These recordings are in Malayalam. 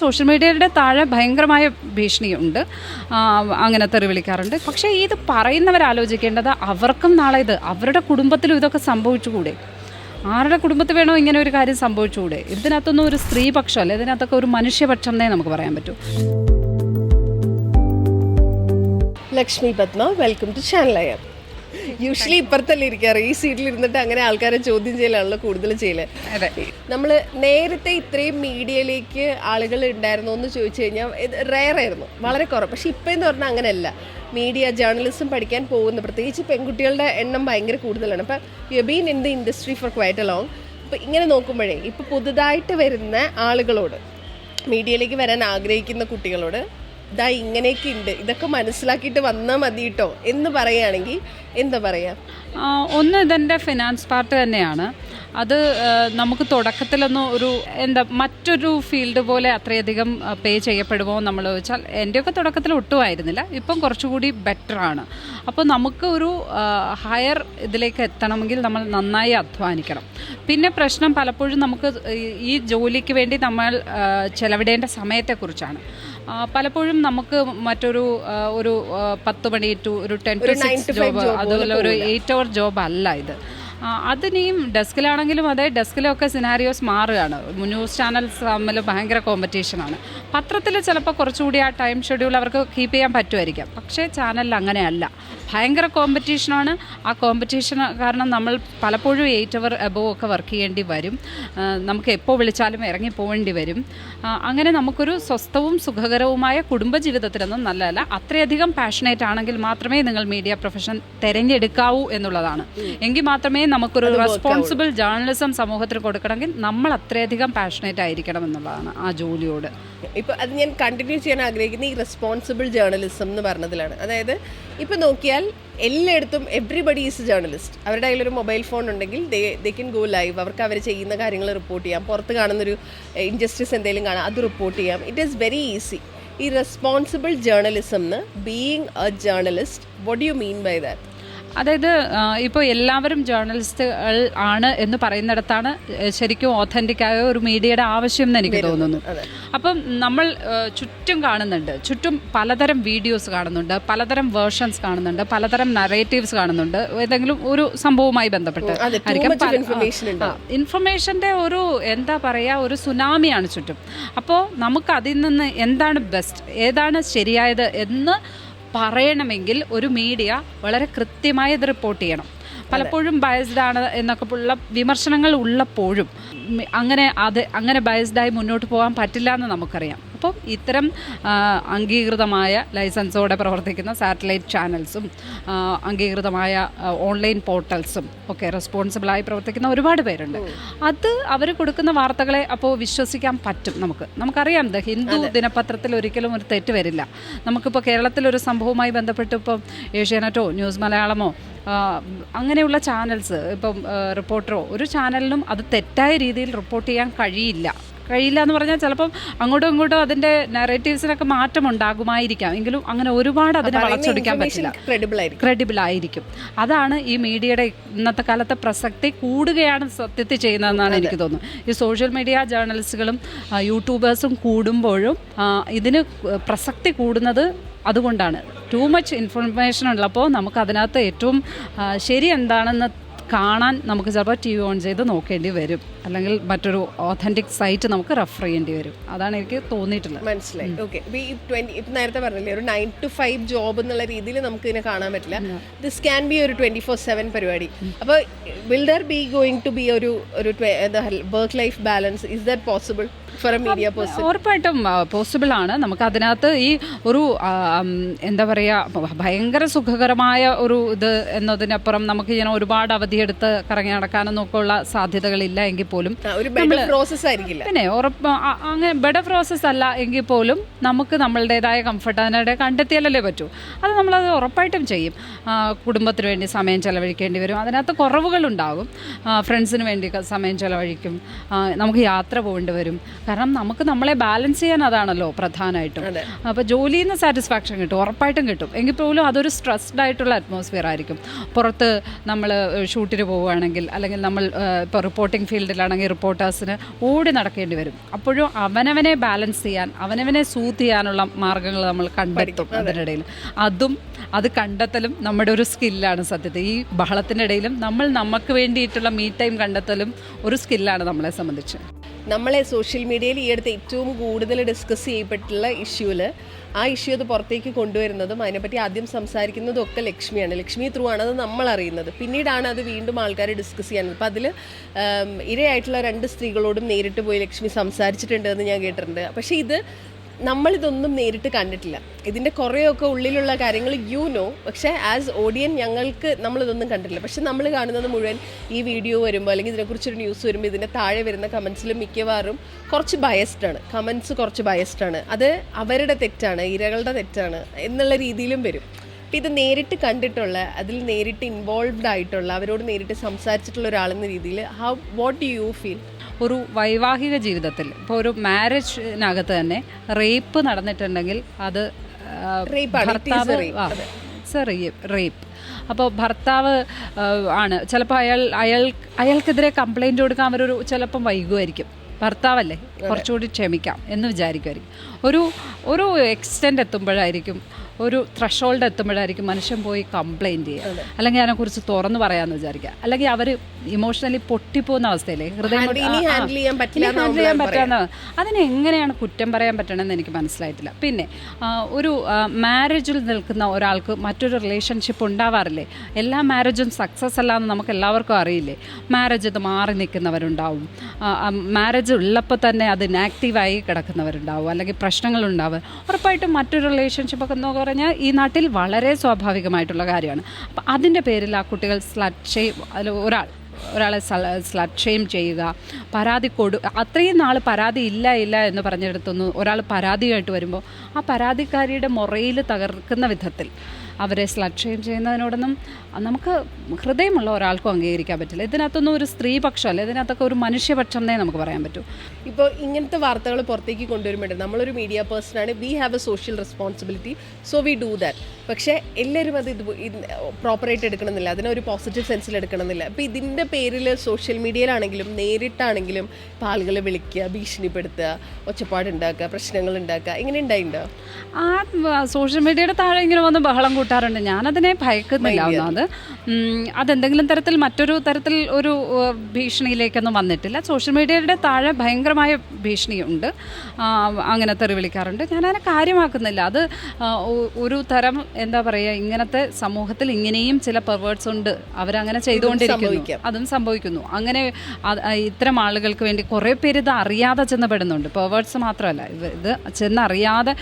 സോഷ്യൽ മീഡിയയുടെ താഴെ ഭയങ്കരമായ ഭീഷണിയുണ്ട്, അങ്ങനെ തെറി വിളിക്കാറുണ്ട്. പക്ഷേ ഇത് പറയുന്നവരാലോചിക്കേണ്ടത് അവർക്കും നാളെ ഇത് അവരുടെ കുടുംബത്തിലും ഇതൊക്കെ സംഭവിച്ചുകൂടെ? ആരുടെ കുടുംബത്തിൽ വേണോ ഇങ്ങനെ ഒരു കാര്യം സംഭവിച്ചുകൂടെ? ഇതിനകത്തൊന്നും ഒരു സ്ത്രീപക്ഷമല്ല, ഇതിനകത്തൊക്കെ ഒരു മനുഷ്യപക്ഷം എന്നേ നമുക്ക് പറയാൻ പറ്റൂ. Lakshmi Padma, welcome to channel. Usually ഇപ്പുറത്തല്ലേ ഇരിക്കാറ്, ഈ സീറ്റിൽ ഇരുന്നിട്ട് അങ്ങനെ ആൾക്കാരെ ചോദ്യം ചെയ്യലാണല്ലോ കൂടുതൽ ചെയ്യല്. നമ്മൾ നേരത്തെ ഇത്രയും മീഡിയയിലേക്ക് ആളുകൾ ഉണ്ടായിരുന്നോ എന്ന് ചോദിച്ചു കഴിഞ്ഞാൽ റെയർ ആയിരുന്നു, വളരെ കുറവ്. പക്ഷെ ഇപ്പം എന്ന് പറഞ്ഞാൽ അങ്ങനെയല്ല. മീഡിയ ജേർണലിസം പഠിക്കാൻ പോകുന്ന പ്രത്യേകിച്ച് പെൺകുട്ടികളുടെ എണ്ണം ഭയങ്കര കൂടുതലാണ്. അപ്പം you been in the industry four quite A long. അപ്പം ഇങ്ങനെ നോക്കുമ്പോഴേ ഇപ്പോൾ പുതുതായിട്ട് വരുന്ന ആളുകളോട്, മീഡിയയിലേക്ക് വരാൻ ആഗ്രഹിക്കുന്ന കുട്ടികളോട് ഇതാ ഇങ്ങനെയൊക്കെ ഉണ്ട്, ഇതൊക്കെ മനസ്സിലാക്കിയിട്ട് വന്നാൽ മതി കേട്ടോ എന്ന് പറയുകയാണെങ്കിൽ എന്താ പറയുക? ഒന്ന്, ഇതെൻ്റെ ഫിനാൻസ് പാർട്ട് തന്നെയാണ്. അത് നമുക്ക് തുടക്കത്തിലൊന്നും ഒരു മറ്റൊരു ഫീൽഡ് പോലെ അത്രയധികം പേ ചെയ്യപ്പെടുമോ നമ്മൾ ചോദിച്ചാൽ എൻ്റെയൊക്കെ തുടക്കത്തിൽ ഒട്ടുമായിരുന്നില്ല. ഇപ്പം കുറച്ചുകൂടി ബെറ്ററാണ്. അപ്പോൾ നമുക്ക് ഒരു ഹയർ ഇതിലേക്ക് എത്തണമെങ്കിൽ നമ്മൾ നന്നായി അധ്വാനിക്കണം. പിന്നെ പ്രശ്നം പലപ്പോഴും നമുക്ക് ഈ ജോലിക്ക് വേണ്ടി നമ്മൾ ചെലവിടേണ്ട സമയത്തെക്കുറിച്ചാണ്. പലപ്പോഴും നമുക്ക് മറ്റൊരു 10 മണി ടു ഒരു 10 to 6 ജോബ്, അതുപോലെ ഒരു 8 hour ജോബ് അല്ല ഇത്. അതിനെയും ഡെസ്കിലാണെങ്കിലും അതെ, ഡെസ്കിലൊക്കെ സിനാരിയോസ് മാറുകയാണ്. ന്യൂസ് ചാനൽസ് തമ്മിൽ ഭയങ്കര കോമ്പറ്റീഷനാണ്. പത്രത്തിൽ ചിലപ്പോൾ കുറച്ചുകൂടി ആ ടൈം ഷെഡ്യൂൾ അവർക്ക് കീപ്പ് ചെയ്യാൻ പറ്റുമായിരിക്കാം. പക്ഷേ ചാനലിൽ അങ്ങനെയല്ല, ഭയങ്കര കോമ്പറ്റീഷനാണ്. ആ കോമ്പറ്റീഷൻ കാരണം നമ്മൾ പലപ്പോഴും 8 hour എബോവ് ഒക്കെ വർക്ക് ചെയ്യേണ്ടി വരും. നമുക്ക് എപ്പോൾ വിളിച്ചാലും ഇറങ്ങി പോകേണ്ടി വരും. അങ്ങനെ നമുക്കൊരു സ്വസ്ഥവും സുഖകരവുമായ കുടുംബജീവിതത്തിനൊന്നും നല്ലതല്ല. അത്രയധികം പാഷനേറ്റ് ആണെങ്കിൽ മാത്രമേ നിങ്ങൾ മീഡിയ പ്രൊഫഷൻ തിരഞ്ഞെടുക്കാവൂ എന്നുള്ളതാണ്. എങ്കിൽ മാത്രമേ നമുക്കൊരു റെസ്പോൺസിബിൾ ജേർണലിസം സമൂഹത്തിന് കൊടുക്കണമെങ്കിൽ നമ്മൾ അത്രയധികം പാഷനേറ്റ് ആയിരിക്കണം എന്നുള്ളതാണ് ആ ജോലിയോട്. ഇപ്പോൾ അത് ഞാൻ കണ്ടിന്യൂ ചെയ്യാൻ ആഗ്രഹിക്കുന്ന ഈ റെസ്പോൺസിബിൾ ജേർണലിസം എന്ന് പറഞ്ഞതിലാണ്. അതായത് ഇപ്പോൾ നോക്കിയാൽ എല്ലായിടത്തും എവ്രിബഡി ഈസ് ജേർണലിസ്റ്റ്. അവരുടെ കയ്യിലൊരു മൊബൈൽ ഫോൺ ഉണ്ടെങ്കിൽ ദേ കെൻ ഗോ ലൈവ്. അവർക്ക് അവർ ചെയ്യുന്ന കാര്യങ്ങൾ റിപ്പോർട്ട് ചെയ്യാം. പുറത്ത് കാണുന്നൊരു ഇൻജസ്റ്റിസ് എന്തെങ്കിലും കാണാം, അത് റിപ്പോർട്ട് ചെയ്യാം. It is very easy. ഈ റെസ്പോൺസിബിൾ ജേർണലിസം എന്ന് being a journalist, what do you mean by that? അതായത് ഇപ്പോൾ എല്ലാവരും ജേർണലിസ്റ്റുകൾ ആണ് എന്ന് പറയുന്നിടത്താണ് ശരിക്കും ഓഥൻറ്റിക്കായ ഒരു മീഡിയയുടെ ആവശ്യം എന്ന് എനിക്ക് തോന്നുന്നു. അപ്പം നമ്മൾ ചുറ്റും കാണുന്നുണ്ട്, ചുറ്റും പലതരം വീഡിയോസ് കാണുന്നുണ്ട്, പലതരം വേർഷൻസ് കാണുന്നുണ്ട്, പലതരം നറേറ്റീവ്സ് കാണുന്നുണ്ട്. ഏതെങ്കിലും ഒരു സംഭവവുമായി ബന്ധപ്പെട്ട് ഇൻഫർമേഷൻ്റെ ഒരു ഒരു സുനാമിയാണ് ചുറ്റും. അപ്പോൾ നമുക്ക് അതിൽ നിന്ന് എന്താണ് ബെസ്റ്റ്, ഏതാണ് ശരിയായത് എന്ന് പറയണമെങ്കിൽ ഒരു മീഡിയ വളരെ കൃത്യമായി ഇത് റിപ്പോർട്ട് ചെയ്യണം. പലപ്പോഴും ബയസ്ഡ് ആണ് എന്നൊക്കെ ഉള്ള വിമർശനങ്ങൾ ഉള്ളപ്പോഴും അങ്ങനെ ബയസ്ഡായി മുന്നോട്ട് പോകാൻ പറ്റില്ല എന്ന് നമുക്കറിയാം. അപ്പോൾ ഇത്തരം അംഗീകൃതമായ ലൈസൻസോടെ പ്രവർത്തിക്കുന്ന സാറ്റലൈറ്റ് ചാനൽസും അംഗീകൃതമായ ഓൺലൈൻ പോർട്ടൽസും ഒക്കെ റെസ്പോൺസിബിളായി പ്രവർത്തിക്കുന്ന ഒരുപാട് പേരുണ്ട്. അത് അവർ കൊടുക്കുന്ന വാർത്തകളെ അപ്പോൾ വിശ്വസിക്കാൻ പറ്റും. നമുക്കറിയാം, ഹിന്ദു ദിനപത്രത്തിൽ ഒരിക്കലും ഒരു തെറ്റ് വരില്ല. നമുക്കിപ്പോൾ കേരളത്തിലൊരു സംഭവവുമായി ബന്ധപ്പെട്ട് ഇപ്പം ഏഷ്യാനെറ്റോ ന്യൂസ് മലയാളമോ അങ്ങനെയുള്ള ചാനൽസ്, ഇപ്പം റിപ്പോർട്ടറോ, ഒരു ചാനലിനും അത് തെറ്റായ രീതിയിൽ റിപ്പോർട്ട് ചെയ്യാൻ കഴിയില്ല എന്ന് പറഞ്ഞാൽ ചിലപ്പം അങ്ങോട്ടും ഇങ്ങോട്ടും അതിൻ്റെ നറേറ്റീവ്സിനൊക്കെ മാറ്റം ഉണ്ടാകുമായിരിക്കാം. എങ്കിലും അങ്ങനെ ഒരുപാട് അതിനെ വളച്ചൊടിക്കാൻ പറ്റില്ല, ക്രെഡിബിൾ ആയിരിക്കും. അതാണ് ഈ മീഡിയയുടെ ഇന്നത്തെ കാലത്തെ പ്രസക്തി കൂടുകയാണ് സത്യത്തിൽ ചെയ്യുന്നതെന്നാണ് എനിക്ക് തോന്നുന്നത്. ഈ സോഷ്യൽ മീഡിയ ജേർണലിസ്റ്റുകളും യൂട്യൂബേഴ്സും കൂടുമ്പോഴും ഇതിന് പ്രസക്തി കൂടുന്നത് അതുകൊണ്ടാണ്. ടൂ മച്ച് ഇൻഫർമേഷൻ ഉള്ളപ്പോൾ നമുക്ക് അതിനകത്ത് ഏറ്റവും ശരി എന്താണെന്ന് കാണാൻ നമുക്ക് ചിലപ്പോൾ TV ഓൺ ചെയ്ത് നോക്കേണ്ടി വരും, അല്ലെങ്കിൽ മറ്റൊരു ഓഥൻറ്റിക് സൈറ്റ് നമുക്ക് റെഫർ ചെയ്യേണ്ടി വരും. അതാണ് എനിക്ക് തോന്നിയിട്ടുള്ളത്. മനസ്സിലായി. ഓക്കെ. ഇപ്പം നേരത്തെ പറഞ്ഞില്ലേ, ഒരു 9 to 5 ജോബ് എന്നുള്ള രീതിയിൽ നമുക്ക് ഇതിനെ കാണാൻ പറ്റില്ല. ദിസ് ക്യാൻ ബി ഒരു 24/7 പരിപാടി. അപ്പോൾ will there be going to be ഒരു work life balance? Is that possible for a media person? ഉറപ്പായിട്ടും പോസിബിൾ ആണ്. നമുക്ക് അതിനകത്ത് ഈ ഒരു ഭയങ്കര സുഖകരമായ ഒരു ഇത് എന്നതിനപ്പുറം നമുക്ക് ഇങ്ങനെ ഒരുപാട് അവധിയെടുത്ത് കറങ്ങി നടക്കാനൊന്നും ഒക്കെ ഉള്ള സാധ്യതകളില്ല എങ്കിൽ പോലും, പിന്നെ അങ്ങനെ ബെഡർ പ്രോസസ് അല്ല എങ്കിൽ പോലും നമുക്ക് നമ്മളുടേതായ കംഫർട്ട് അതിനിടെ കണ്ടെത്തിയാലല്ലേ പറ്റൂ. അത് നമ്മളത് ഉറപ്പായിട്ടും ചെയ്യും. കുടുംബത്തിന് വേണ്ടി സമയം ചെലവഴിക്കേണ്ടി വരും, അതിനകത്ത് കുറവുകളുണ്ടാകും. ഫ്രണ്ട്സിന് വേണ്ടി സമയം ചെലവഴിക്കും, നമുക്ക് യാത്ര പോകേണ്ടി വരും. കാരണം നമുക്ക് നമ്മളെ ബാലൻസ് ചെയ്യാൻ അതാണല്ലോ പ്രധാനമായിട്ടും. അപ്പോൾ ജോലിയിൽ നിന്ന് സാറ്റിസ്ഫാക്ഷൻ കിട്ടും, ഉറപ്പായിട്ടും കിട്ടും. എങ്കിൽ പോലും അതൊരു സ്ട്രെസ്ഡ് ആയിട്ടുള്ള അറ്റ്മോസ്ഫിയർ ആയിരിക്കും. പുറത്ത് നമ്മൾ ഷൂട്ടിന് പോവുകയാണെങ്കിൽ, അല്ലെങ്കിൽ നമ്മൾ ഇപ്പോൾ റിപ്പോർട്ടിംഗ് ഫീൽഡിലാണെങ്കിൽ റിപ്പോർട്ടേഴ്സിന് ഓടി നടക്കേണ്ടി വരും. അപ്പോഴും അവനവനെ ബാലൻസ് ചെയ്യാൻ, അവനവനെ സൂത്ത് ചെയ്യാനുള്ള മാർഗ്ഗങ്ങൾ നമ്മൾ കണ്ടെത്തും അതിനിടയിൽ. അത് കണ്ടെത്തലും നമ്മുടെ ഒരു സ്കില്ലാണ് സത്യത്തിൽ. ഈ ബഹളത്തിൻ്റെ ഇടയിലും നമ്മൾ നമുക്ക് വേണ്ടിയിട്ടുള്ള മീ ടൈം കണ്ടെത്തലും ഒരു സ്കില്ലാണ് നമ്മളെ സംബന്ധിച്ച്. നമ്മളെ സോഷ്യൽ മീഡിയയിൽ ഈ അടുത്ത് ഏറ്റവും കൂടുതൽ ഡിസ്കസ് ചെയ്യപ്പെട്ടുള്ള ആ ഇഷ്യൂ അത് പുറത്തേക്ക് കൊണ്ടുവരുന്നതും അതിനെപ്പറ്റി ആദ്യം സംസാരിക്കുന്നതും ഒക്കെ ലക്ഷ്മിയാണ്. ലക്ഷ്മി ത്രൂ ആണ് അത് നമ്മൾ അറിയുന്നത്. പിന്നീടാണ് അത് വീണ്ടും ആൾക്കാർ ഡിസ്കസ് ചെയ്യാൻ. അപ്പം അതിൽ ഇരയായിട്ടുള്ള 2 സ്ത്രീകളോടും നേരിട്ട് പോയി ലക്ഷ്മി സംസാരിച്ചിട്ടുണ്ട് എന്ന് ഞാൻ കേട്ടിട്ടുണ്ട്. പക്ഷേ നമ്മളിതൊന്നും നേരിട്ട് കണ്ടിട്ടില്ല. ഇതിൻ്റെ കുറേയൊക്കെ ഉള്ളിലുള്ള കാര്യങ്ങൾ പക്ഷേ ആസ് ഓഡിയൻ നമ്മളിതൊന്നും കണ്ടിട്ടില്ല. പക്ഷെ നമ്മൾ കാണുന്നത് മുഴുവൻ ഈ വീഡിയോ വരുമ്പോൾ, അല്ലെങ്കിൽ ഇതിനെക്കുറിച്ചൊരു ന്യൂസ് വരുമ്പോൾ ഇതിൻ്റെ താഴെ വരുന്ന കമൻസിൽ മിക്കവാറും കുറച്ച് ബയസ്ഡാണ്. കമൻസ് കുറച്ച് ബയസ്ഡാണ്. അത് അവരുടെ തെറ്റാണ്, ഇരകളുടെ തെറ്റാണ് എന്നുള്ള രീതിയിലും വരും. അപ്പം ഇത് നേരിട്ട് കണ്ടിട്ടുള്ള, അതിൽ നേരിട്ട് ഇൻവോൾവ്ഡ് ആയിട്ടുള്ള, അവരോട് നേരിട്ട് സംസാരിച്ചിട്ടുള്ള ഒരാളെന്ന രീതിയിൽ വാട്ട് ഡു യു ഫീൽ? ഒരു വൈവാഹിക ജീവിതത്തിൽ ഇപ്പോൾ ഒരു മാരേജിനകത്ത് തന്നെ റേപ്പ് നടന്നിട്ടുണ്ടെങ്കിൽ അത് റേപ്പ്. അപ്പോൾ ഭർത്താവ് ആണ് ചിലപ്പോൾ അയാൾക്കെതിരെ കംപ്ലൈൻറ്റ് കൊടുക്കാൻ അവരൊരു ചിലപ്പം വൈകുമായിരിക്കും. ഭർത്താവല്ലേ, കുറച്ചുകൂടി ക്ഷമിക്കാം എന്ന് വിചാരിക്കുമായിരിക്കും. ഒരു എക്സ്റ്റെൻഡ് എത്തുമ്പോഴായിരിക്കും, ഒരു ത്രഷോൾഡ് എത്തുമ്പോഴായിരിക്കും മനുഷ്യൻ പോയി കംപ്ലൈൻറ്റ് ചെയ്യുക, അല്ലെങ്കിൽ അതിനെക്കുറിച്ച് തുറന്നു പറയാമെന്ന് വിചാരിക്കുക. അല്ലെങ്കിൽ അവർ ഇമോഷണലി പൊട്ടിപ്പോകുന്ന അവസ്ഥയില്ലേ, ഹൃദയം ഹാൻഡിൽ ചെയ്യാൻ പറ്റാവുന്ന, അതിനെങ്ങനെയാണ് കുറ്റം പറയാൻ പറ്റണമെന്ന് എനിക്ക് മനസ്സിലായിട്ടില്ല. പിന്നെ ഒരു മാരേജിൽ നിൽക്കുന്ന ഒരാൾക്ക് മറ്റൊരു റിലേഷൻഷിപ്പ് ഉണ്ടാവാറില്ലേ? എല്ലാ മാരേജും സക്സസ് അല്ലാന്ന് നമുക്ക് എല്ലാവർക്കും അറിയില്ലേ. മാരേജ് ഇത് മാറി നിൽക്കുന്നവരുണ്ടാവും, മാരേജ് ഉള്ളപ്പോൾ തന്നെ അത് ഇനാക്റ്റീവായി കിടക്കുന്നവരുണ്ടാവും, അല്ലെങ്കിൽ പ്രശ്നങ്ങളുണ്ടാവും. ഉറപ്പായിട്ടും മറ്റൊരു റിലേഷൻഷിപ്പൊക്കെ എന്ന് പറഞ്ഞാൽ ഈ നാട്ടിൽ വളരെ സ്വാഭാവികമായിട്ടുള്ള കാര്യമാണ്. അപ്പം അതിൻ്റെ പേരിൽ ആ കുട്ടികൾ സ്ലട്ട് ഷെയിം, അതിൽ ഒരാളെ സ്ലട്ട് ഷെയിം ചെയ്യുക, പരാതി അത്രയും നാൾ പരാതി ഇല്ല എന്ന് പറഞ്ഞെടുത്തൊന്ന് ഒരാൾ പരാതിയായിട്ട് വരുമ്പോൾ ആ പരാതിക്കാരിയുടെ മുറയിൽ തകർക്കുന്ന വിധത്തിൽ അവരെ സ്ലട്ട് ഷെയിം ചെയ്യുന്നതിനോടൊന്നും നമുക്ക് ഹൃദയമുള്ള ഒരാൾക്കും അംഗീകരിക്കാൻ പറ്റില്ല. ഇതിനകത്തൊന്നും ഒരു സ്ത്രീപക്ഷമല്ല, ഇതിനകത്തൊക്കെ ഒരു മനുഷ്യപക്ഷം എന്നേ നമുക്ക് പറയാൻ പറ്റൂ. ഇപ്പോൾ ഇങ്ങനത്തെ വാർത്തകൾ പുറത്തേക്ക് കൊണ്ടുവരുമ്പോൾ നമ്മളൊരു മീഡിയ പേഴ്സണാണ്, we have a social responsibility, so we do that. പക്ഷേ എല്ലാവരും അത് പ്രോപ്പറായിട്ട് എടുക്കണമെന്നില്ല, അതിനൊരു പോസിറ്റീവ് സെൻസിൽ എടുക്കണമെന്നില്ല. അപ്പോൾ ഇതിൻ്റെ പേരിൽ സോഷ്യൽ മീഡിയയിലാണെങ്കിലും നേരിട്ടാണെങ്കിലും ഇപ്പോൾ ആളുകളെ വിളിക്കുക, ഭീഷണിപ്പെടുത്തുക, ഒച്ചപ്പാടുണ്ടാക്കുക, പ്രശ്നങ്ങൾ ഉണ്ടാക്കുക, ഇങ്ങനെ ഉണ്ടായിട്ടുണ്ടോ? ആ സോഷ്യൽ മീഡിയയുടെ താഴെ ഇങ്ങനെ വന്ന് ബഹളം കൂട്ടാറുണ്ട്. ഞാനതിനെ ഭയക്കുന്നില്ല. ഒന്നത് അതെന്തെങ്കിലും തരത്തിൽ മറ്റൊരു തരത്തിൽ ഒരു ഭീഷണിയിലേക്കൊന്നും വന്നിട്ടില്ല. സോഷ്യൽ മീഡിയയുടെ താഴെ ഭയങ്കരമായ ഭീഷണിയുണ്ട്, അങ്ങനെ തെറി വിളിക്കാറുണ്ട്. ഞാനതിനെ കാര്യമാക്കുന്നില്ല. അത് ഒരു തരം എന്താ പറയുക, ഇങ്ങനത്തെ സമൂഹത്തിൽ ഇങ്ങനെയും ചില പെർവേർട്സ് ഉണ്ട്, അവരങ്ങനെ ചെയ്തുകൊണ്ടിരിക്കുന്നു, അതും സംഭവിക്കുന്നു. അങ്ങനെ ഇത്തരം ആളുകൾക്ക് വേണ്ടി കുറേ പേര് ഇത് അറിയാതെ ചെന്നപ്പെടുന്നുണ്ട്. പെർവേർട്സ് മാത്രമല്ല, ഇത് ചെന്നറിയാതെ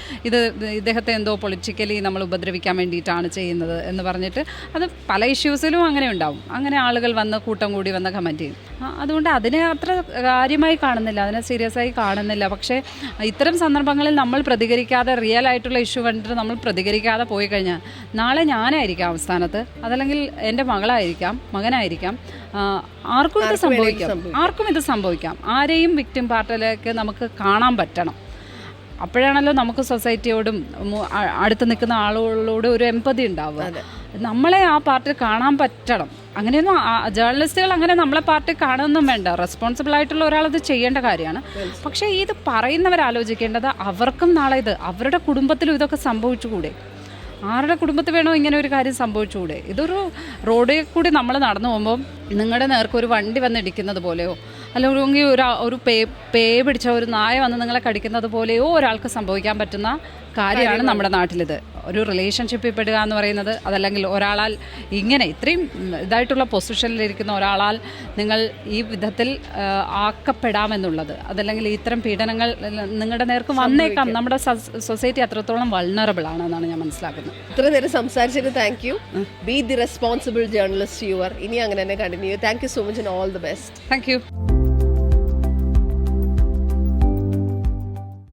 ഇദ്ദേഹത്തെ എന്തോ പൊളിറ്റിക്കലി നമ്മൾ ഉപദ്രവിക്കാൻ വേണ്ടിയിട്ടാണ് ചെയ്യുന്നത് എന്ന് പറഞ്ഞിട്ട് അത് പല ഇഷ്യൂസിലും അങ്ങനെ ഉണ്ടാവും. അങ്ങനെ ആളുകൾ വന്ന് കൂട്ടം കൂടി വന്ന് കമൻറ്റ് ചെയ്യും. അതുകൊണ്ട് അതിനെ അത്ര കാര്യമായി കാണുന്നില്ല, അതിനെ സീരിയസ് ആയി കാണുന്നില്ല. പക്ഷേ ഇത്തരം സന്ദർഭങ്ങളിൽ നമ്മൾ പ്രതികരിക്കാതെ, റിയൽ ആയിട്ടുള്ള ഇഷ്യൂ കണ്ടിട്ട് നമ്മൾ പ്രതികരിക്കാതെ പോയി കഴിഞ്ഞാൽ നാളെ ഞാനായിരിക്കാം അവസ്ഥാനത്ത്, അതല്ലെങ്കിൽ എൻ്റെ മകനായിരിക്കാം, ആർക്കും ഇത് സംഭവിക്കാം. ആരെയും വിക്ടിം പാർട്ടിലേക്ക് നമുക്ക് കാണാൻ പറ്റണം. അപ്പോഴാണല്ലോ നമുക്ക് സൊസൈറ്റിയോടും അടുത്ത് നിൽക്കുന്ന ആളുകളോട് ഒരു എമ്പതി ഉണ്ടാവുക. നമ്മളെ ആ പാർട്ടിയിൽ കാണാൻ പറ്റണം. അങ്ങനെയൊന്നും ജേർണലിസ്റ്റുകൾ അങ്ങനെ നമ്മളെ പാർട്ടി കാണുന്നൊന്നും വേണ്ട. റെസ്പോൺസിബിൾ ആയിട്ടുള്ള ഒരാളത് ചെയ്യേണ്ട കാര്യമാണ്. പക്ഷേ ഇത് പറയുന്നവരാലോചിക്കേണ്ടത് അവർക്കും നാളെ ഇത് അവരുടെ കുടുംബത്തിലും ഇതൊക്കെ സംഭവിച്ചുകൂടെ? ആരുടെ കുടുംബത്തിൽ വേണോ ഇങ്ങനെ ഒരു കാര്യം സംഭവിച്ചുകൂടെ? ഇതൊരു റോഡിൽ കൂടി നമ്മൾ നടന്നു പോകുമ്പോൾ നിങ്ങളുടെ നേർക്ക് ഒരു വണ്ടി വന്ന് ഇടിക്കുന്നത് പോലെയോ, അല്ലെങ്കിൽ ഒരു പേ പിടിച്ച ഒരു നായ വന്ന് നിങ്ങളെ കടിക്കുന്നത് പോലെയോ ഒരാൾക്ക് സംഭവിക്കാൻ പറ്റുന്ന കാര്യമാണ് നമ്മുടെ നാട്ടിലിത്. ഒരു റിലേഷൻഷിപ്പിൽ പെടുക എന്ന് പറയുന്നത്, അതല്ലെങ്കിൽ ഒരാളാൽ ഇങ്ങനെ ഇത്രയും ഇതായിട്ടുള്ള പൊസിഷനിലിരിക്കുന്ന ഒരാളാൽ നിങ്ങൾ ഈ വിധത്തിൽ ആക്കപ്പെടാമെന്നുള്ളത്, അതല്ലെങ്കിൽ ഇത്തരം പീഡനങ്ങൾ നിങ്ങളുടെ നേർക്ക് വന്നേക്കാം. നമ്മുടെ സൊസൈറ്റി അത്രത്തോളം വൾണറബിൾ ആണെന്നാണ് ഞാൻ മനസ്സിലാക്കുന്നത്. ഇത്ര നേരം സംസാരിച്ചത് thank you. Be the responsible journalist you are. ഇനി അങ്ങനെ തന്നെ continue. Thank you so much and all the best. Thank you.